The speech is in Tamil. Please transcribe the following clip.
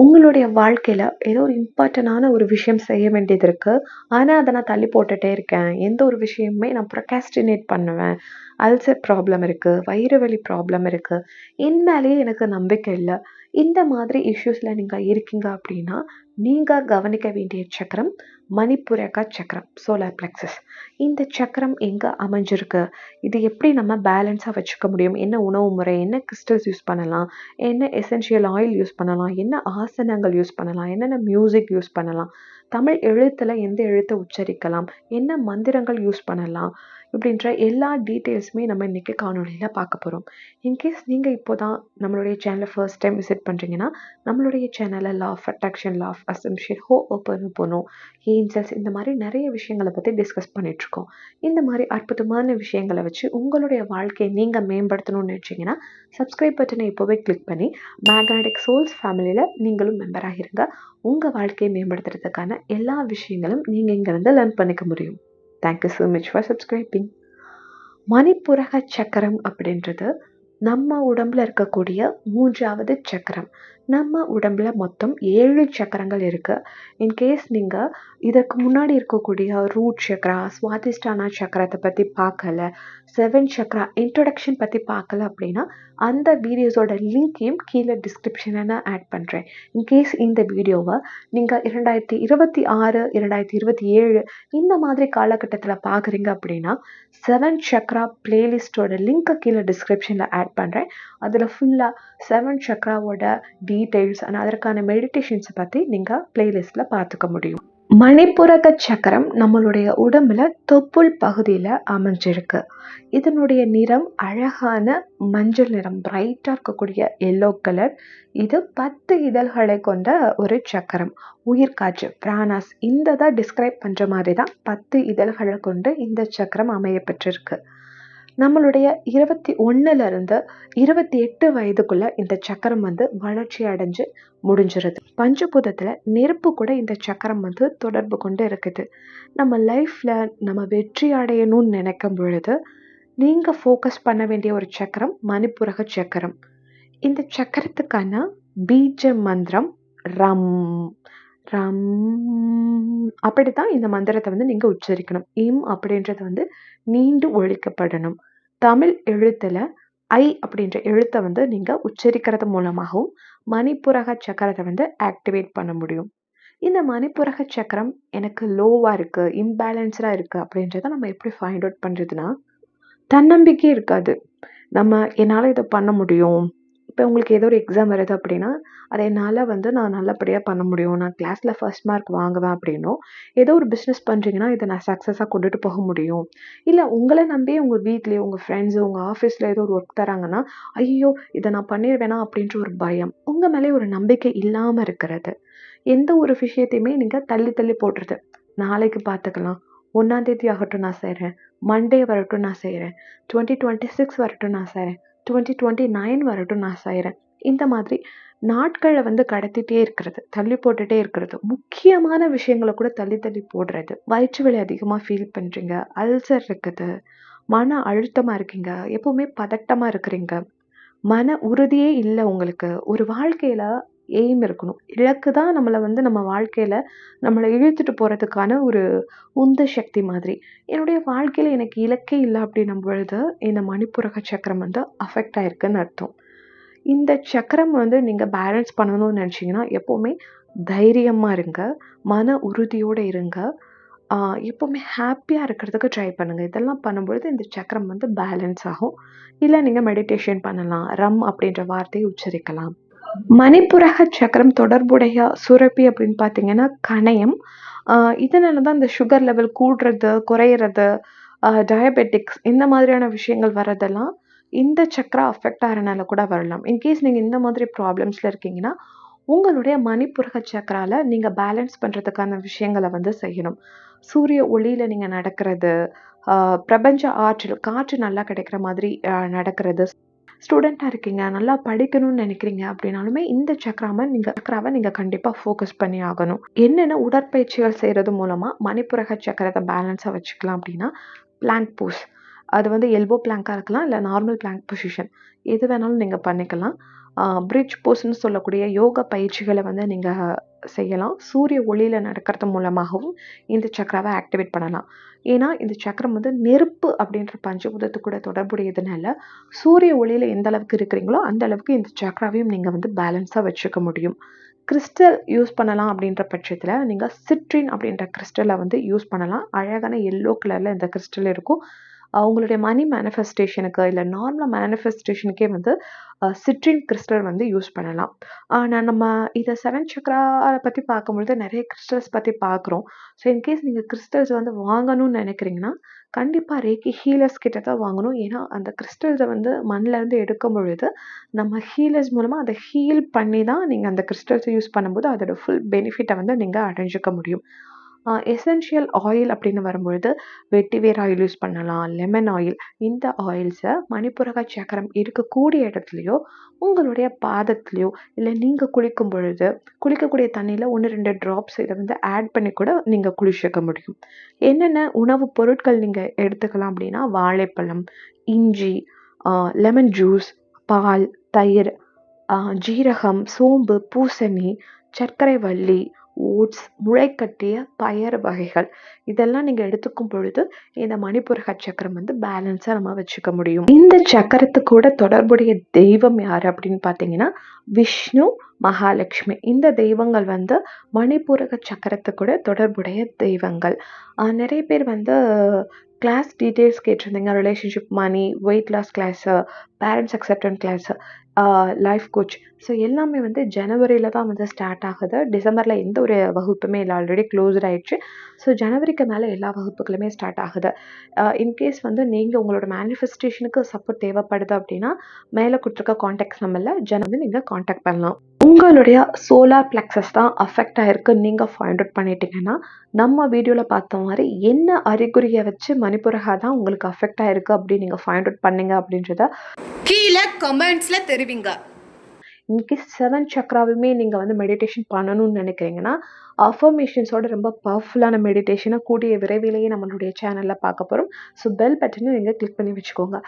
உங்களுடைய வாழ்க்கையில ஏதோ ஒரு இம்பார்ட்டன்டான ஒரு விஷயம் செய்ய வேண்டியது இருக்கு. ஆனா, அத நான் தள்ளி போட்டுட்டே இருக்கேன். எந்த ஒரு விஷயமுமே நான் ப்ரொக்ராஸ்டினேட் பண்ணுவேன். அல்சர் ப்ராப்ளம் இருக்கு. வயிறு வலி ப்ராப்ளம் இருக்கு. என் மேலேயே எனக்கு நம்பிக்கை இல்ல. இந்த மாதிரி இஷ்யூஸ்ல நீங்க இருக்கீங்க அப்படின்னா, நீங்க கவனிக்க வேண்டிய சக்கரம் மணிப்புரக சக்கரம், சோலார் பிளெக்ஸஸ். இந்த சக்கரம் எங்க அமைஞ்சிருக்கு? இது எப்படி நம்ம பேலன்ஸா வச்சுக்க முடியும்? என்ன உணவு முறை? என்ன கிறிஸ்டல்ஸ் யூஸ் பண்ணலாம்? என்ன எசென்ஷியல் ஆயில் யூஸ் பண்ணலாம்? என்ன ஆசனங்கள் யூஸ் பண்ணலாம்? என்னென்ன மியூசிக் யூஸ் பண்ணலாம்? தமிழ் எழுத்துல எந்த எழுத்த உச்சரிக்கலாம்? என்ன மந்திரங்கள் யூஸ் பண்ணலாம்? இப்படின்ற எல்லா டீட்டெயில்ஸுமே நம்ம இன்னைக்கு காணொளியில பார்க்க போறோம். இன்கேஸ் நீங்க இப்போதான் நம்மளுடைய சேனலை ஃபர்ஸ்ட் டைம் விசிட் பண்றீங்கன்னா, நம்மளுடைய சேனல்ல law of attraction, law of assumption, ho'oponopono, angels இந்த மாதிரி நிறைய விஷயங்களை பத்தி டிஸ்கஸ் பண்ணிட்டு இருக்கோம். இந்த மாதிரி அற்புதமான விஷயங்களை வச்சு உங்களுடைய வாழ்க்கையை நீங்க மேம்படுத்தணும்னு நினைச்சீங்கன்னா, சப்ஸ்கிரைப் பட்டனை இப்போவே கிளிக் பண்ணி மேக்னெட்டிக் சோல்ஸ் ஃபேமிலியில நீங்களும் மெம்பர் ஆகிருங்க. உங்க வாழ்க்கையை மேம்படுத்துறதுக்கான எல்லா விஷயங்களும் நீங்க இங்கிருந்து லேர்ன் பண்ணிக்க முடியும். Thank you so much for subscribing. மணிப்புரக சக்கரம் அப்படின்றது நம்ம உடம்புல இருக்கக்கூடிய 3வது சக்கரம். நம்ம உடம்புல மொத்தம் 7 சக்கரங்கள் இருக்கு. இன்கேஸ் நீங்க இதற்கு முன்னாடி இருக்கக்கூடிய ரூட் சக்கரா, சுவாதிஷ்டானா சக்கரத்தை பத்தி பார்க்கல, 7 சக்கரா இன்ட்ரோடக்ஷன் பத்தி பார்க்கல அப்படின்னா, அந்த வீடியோஸோட லிங்கையும் கீழே டிஸ்கிரிப்ஷன்ல நான் ஆட் பண்றேன். இன்கேஸ் இந்த வீடியோவை நீங்க 2026, 2027 இந்த மாதிரி காலகட்டத்துல பார்க்குறீங்க அப்படின்னா, 7 சக்ரா பிளேலிஸ்டோட லிங்க்கை கீழே டிஸ்கிரிப்ஷனில் ஆட் பண்ணுறேன். அதில் ஃபுல்லாக 7 சக்ராவோட டீட்டெயில்ஸ் அண்ட் அதற்கான மெடிடேஷன்ஸை பற்றி நீங்கள் பிளேலிஸ்ட்டில் பார்த்துக்க முடியும். மணிப்புரக சக்கரம் நம்மளுடைய உடம்புல தொப்புள் பகுதியில் அமைஞ்சிருக்கு. இதனுடைய நிறம் அழகான மஞ்சள் நிறம், பிரைட்டாக இருக்கக்கூடிய எல்லோ கலர். இது 10 இதழ்களை கொண்ட ஒரு சக்கரம். உயிர்காற்று, பிராணாஸ், இந்த தான் டிஸ்கிரைப் பண்ணுற மாதிரி தான் 10 இதழ்களை கொண்டு இந்த சக்கரம் அமைய பெற்றிருக்கு. நம்மளுடைய 21லிருந்து 28 வயதுக்குள்ள இந்த சக்கரம் வளர்ச்சி அடைஞ்சு முடிஞ்சிருது. பஞ்சபூதத்துல நெருப்பு கூட இந்த சக்கரம் தொடர்பு கொண்டு இருக்குது. நம்ம லைஃப்ல நம்ம வெற்றி அடையணும்னு நினைக்கும் பொழுது நீங்க ஃபோக்கஸ் பண்ண வேண்டிய ஒரு சக்கரம் மணிப்புரக சக்கரம். இந்த சக்கரத்துக்கான பீஜ மந்திரம் ரம் ரம். அப்படித்தான் இந்த மந்திரத்தை நீங்க உச்சரிக்கணும். இம் அப்படின்றது நீண்டு ஒழிக்கப்படணும். தமிழ் எழுத்துல ஐ அப்படின்ற எழுத்தை நீங்க உச்சரிக்கிறது மூலமாகவும் மணிப்புரக சக்கரத்தை ஆக்டிவேட் பண்ண முடியும். இந்த மணிப்புரக சக்கரம் எனக்கு லோவா இருக்கு, இம்பேலன்ஸ்டா இருக்கு அப்படின்றத நம்ம எப்படி ஃபைண்ட் அவுட் பண்றதுன்னா, தன்னம்பிக்கை இருக்காது. என்னால இதை பண்ண முடியும். இப்போ உங்களுக்கு ஏதோ ஒரு எக்ஸாம் வருது அப்படின்னா, அதை என்னால் நான் நல்லபடியாக பண்ண முடியும், நான் கிளாஸில் ஃபர்ஸ்ட் மார்க் வாங்குவேன் அப்படின்னும், ஏதோ ஒரு பிஸ்னஸ் பண்ணுறீங்கன்னா இதை நான் சக்ஸஸாக கொண்டுட்டு போக முடியும். இல்லை உங்களை நம்பி உங்கள் வீட்லேயே உங்கள் ஃப்ரெண்ட்ஸு உங்கள் ஆஃபீஸில் ஏதோ ஒரு ஒர்க் தராங்கன்னா, ஐயோ இதை நான் பண்ணிடுவேனா அப்படின்ற ஒரு பயம், உங்கள் மேலே ஒரு நம்பிக்கை இல்லாமல் இருக்கிறது. எந்த ஒரு விஷயத்தையுமே நீங்கள் தள்ளி தள்ளி போடுறது. நாளைக்கு பார்த்துக்கலாம், 1ஆம் தேதி ஆகட்டும் நான் செய்கிறேன், மண்டே வரட்டும் நான் செய்கிறேன், 2026 வரட்டும் நான் செய்கிறேன், 2029 வரட்டும் நான் செய்கிறேன். இந்த மாதிரி நாட்களை கடத்திட்டே இருக்கிறது, தள்ளி போட்டுட்டே இருக்கிறது. முக்கியமான விஷயங்களை கூட தள்ளி தள்ளி போடுறது. வயிற்று வலி அதிகமாக ஃபீல் பண்ணுறீங்க, அல்சர் இருக்குது, மன அழுத்தமாக இருக்கீங்க, எப்பவுமே பதட்டமாக இருக்கிறீங்க, மன உறுதியே இல்லை உங்களுக்கு. ஒரு வாழ்க்கையில் எய்ம் இருக்கணும், இலக்கு தான் நம்மளை நம்ம வாழ்க்கையில் நம்மளை இழுத்துட்டு போகிறதுக்கான ஒரு உந்து சக்தி மாதிரி. என்னுடைய வாழ்க்கையில் எனக்கு இலக்கே இல்லை அப்படின்னும் பொழுது இந்த மணிப்புரக சக்கரம் அஃபெக்ட் ஆயிருக்குன்னு அர்த்தம். இந்த சக்கரம் நீங்கள் பேலன்ஸ் பண்ணணும்னு நினச்சிங்கன்னா எப்போவுமே தைரியமாக இருங்க, மன உறுதியோடு இருங்க, எப்போவுமே ஹாப்பியாக இருக்கிறதுக்கு ட்ரை பண்ணுங்கள். இதெல்லாம் பண்ணும்பொழுது இந்த சக்கரம் பேலன்ஸ் ஆகும். இல்லை நீங்கள் மெடிடேஷன் பண்ணலாம், ரம் அப்படின்ற வார்த்தையை உச்சரிக்கலாம். மணிப்புரக சக்கரம் தொடர்புடைய சுரப்பி அப்படின்னு பார்த்தீங்கன்னா கணையம். இதனால தான் இந்த சுகர் லெவல் கூடுறது, குறையிறது, டயபெட்டிக்ஸ் இந்த மாதிரியான விஷயங்கள் வர்றதெல்லாம் இந்த சக்கரா அஃபெக்ட் ஆகிறனால கூட வரலாம். இன்கேஸ் நீங்கள் இந்த மாதிரி ப்ராப்ளம்ஸில் இருக்கீங்கன்னா, உங்களுடைய மணிப்புரக சக்கரால நீங்கள் பேலன்ஸ் பண்ணுறதுக்கான விஷயங்களை செய்யணும். சூரிய ஒளியில் நீங்கள் நடக்கிறது, பிரபஞ்ச ஆற்றல், காற்று நல்லா கிடைக்கிற மாதிரி நடக்கிறது. ஸ்டூடெண்ட்டாக இருக்கீங்க, நல்லா படிக்கணும்னு நினைக்கிறீங்க அப்படின்னாலுமே இந்த சக்கராவை நீங்கள் கண்டிப்பாக ஃபோக்கஸ் பண்ணி ஆகணும். என்னென்ன உடற்பயிற்சிகள் செய்கிறது மூலமாக மணிப்புரக சக்கரத்தை பேலன்ஸாக வச்சுக்கலாம் அப்படின்னா, பிளாங்க் போஸ். அது எல்போ பிளாங்காக இருக்கலாம், இல்லை நார்மல் பிளாங்க் பொசிஷன், எது வேணாலும் நீங்கள் பண்ணிக்கலாம். பிரிட்ஜ் போஸ்ன்னு சொல்லக்கூடிய யோகா பயிற்சிகளை வந்து நீங்கள் செய்யலாம். சூரிய ஒளியில் நடக்கிறது மூலமாகவும் இந்த சக்கராவை ஆக்டிவேட் பண்ணலாம். ஏன்னா இந்த சக்கரம் வந்து நெருப்பு அப்படின்ற பஞ்சபூதத்து கூட தொடர்புடையதுனால சூரிய ஒளியில் எந்த அளவுக்கு இருக்கிறீங்களோ அந்த அளவுக்கு இந்த சக்கராவையும் நீங்கள் வந்து பேலன்ஸாக வச்சுக்க முடியும். கிறிஸ்டல் யூஸ் பண்ணலாம் அப்படின்ற பட்சத்தில் நீங்கள் சிட்ரின் அப்படின்ற கிறிஸ்டலை வந்து யூஸ் பண்ணலாம். அழகான எல்லோ கலரில் இந்த கிறிஸ்டல் இருக்கும். அவங்களுடைய மணி மேனிஃபெஸ்டேஷனுக்கு இல்லை நார்மல் மேனிஃபெஸ்டேஷனுக்கே வந்து சிட்ரின் கிறிஸ்டல் வந்து யூஸ் பண்ணலாம். ஆனால் நம்ம இதை 7 சக்ரா பற்றி பார்க்கும்பொழுது நிறைய கிறிஸ்டல்ஸ் பற்றி பார்க்குறோம். ஸோ இன்கேஸ் நீங்கள் கிறிஸ்டல்ஸ் வந்து வாங்கணும்னு நினைக்கிறீங்கன்னா கண்டிப்பாக ரேக்கி ஹீலர்ஸ் கிட்ட தான் வாங்கணும். ஏன்னா அந்த கிறிஸ்டல்ஸை வந்து மண்ணிலேருந்து எடுக்கும் பொழுது நம்ம ஹீலர்ஸ் மூலமாக அதை ஹீல் பண்ணி தான் நீங்கள் அந்த கிறிஸ்டல்ஸை யூஸ் பண்ணும்போது அதோட ஃபுல் பெனிஃபிட்டை வந்து நீங்கள் அடைஞ்சிக்க முடியும். எசென்ஷியல் ஆயில் அப்படின்னு வரும்பொழுது வெட்டிவேர் ஆயில் யூஸ் பண்ணலாம், லெமன் ஆயில். இந்த ஆயில்ஸை மணிப்புரக சக்கரம் இருக்கக்கூடிய இடத்துலையோ உங்களுடைய பாதத்துலையோ இல்லை நீங்கள் குளிக்கும் பொழுது குளிக்கக்கூடிய தண்ணியில் 1-2 ட்ராப்ஸ் இதை வந்து ஆட் பண்ணி கூட நீங்கள் குளிச்சுக்க முடியும். என்னென்ன உணவுப் பொருட்கள் நீங்கள் எடுத்துக்கலாம் அப்படின்னா வாழைப்பழம், இஞ்சி, லெமன் ஜூஸ், பால், தயிர், ஜீரகம், சோம்பு, பூசணி, சர்க்கரை வள்ளி, ஓட்ஸ், முளைக்கட்டிய பயறு வகைகள் இதெல்லாம் நீங்கள் எடுத்துக்கும் பொழுது இந்த மணிப்புரக சக்கரம் வந்து பேலன்ஸாக நம்ம வச்சுக்க முடியும். இந்த சக்கரத்துக்கூட தொடர்புடைய தெய்வம் யார் அப்படின்னு பார்த்தீங்கன்னா விஷ்ணு, மகாலட்சுமி. இந்த தெய்வங்கள் வந்து மணிப்புரக சக்கரத்துக்கூட தொடர்புடைய தெய்வங்கள். நிறைய பேர் வந்து கிளாஸ் டீட்டெயில்ஸ் கேட்டிருந்தீங்க. Relationship, money, weight loss class, parents acceptance class, life coach. So எல்லாமே வந்து ஜனவரியில் தான் வந்து ஸ்டார்ட் ஆகுது. டிசம்பரில் எந்த ஒரு வகுப்புமே இல்லை, ஆல்ரெடி க்ளோஸ்ட் ஆயிடுச்சு. ஸோ ஜனவரிக்கு மேலே எல்லா வகுப்புகளுமே ஸ்டார்ட் ஆகுது. இன்கேஸ் வந்து நீங்கள் உங்களோட மேனிஃபெஸ்டேஷனுக்கு சப்போர்ட் தேவைப்படுது அப்படின்னா மேலே கொடுத்துருக்க காண்டாக்ட் நம்பரில் வந்து நீங்கள் காண்டாக்ட் பண்ணலாம். உங்களுடைய சோலார் பிளெக்ஸஸ் தான் அஃபெக்ட் ஆகிருக்கு நீங்கள் ஃபைண்ட் அவுட் பண்ணிட்டீங்கன்னா நம்ம வீடியோவில் பார்த்த மாதிரி என்ன அறிகுறியை வச்சு மணிப்புரகா தான் உங்களுக்கு அஃபெக்ட் ஆகிருக்கு அப்படின்னு நீங்கள் ஃபைண்ட் அவுட் பண்ணீங்க அப்படின்றத கீழே கமெண்ட்ஸில் தெரிவிங்க. இன்கேஸ் 7 சக்ராவுமே நீங்கள் வந்து மெடிடேஷன் பண்ணணும்னு நினைக்கிறீங்கன்னா அஃபர்மேஷன்ஸோட ரொம்ப பவர்ஃபுல்லான மெடிடேஷனை கூடிய விரைவிலேயே நம்மளுடைய சேனலில் பார்க்க போகிறோம். ஸோ பெல் பட்டனை நீங்கள் கிளிக் பண்ணி வச்சுக்கோங்க.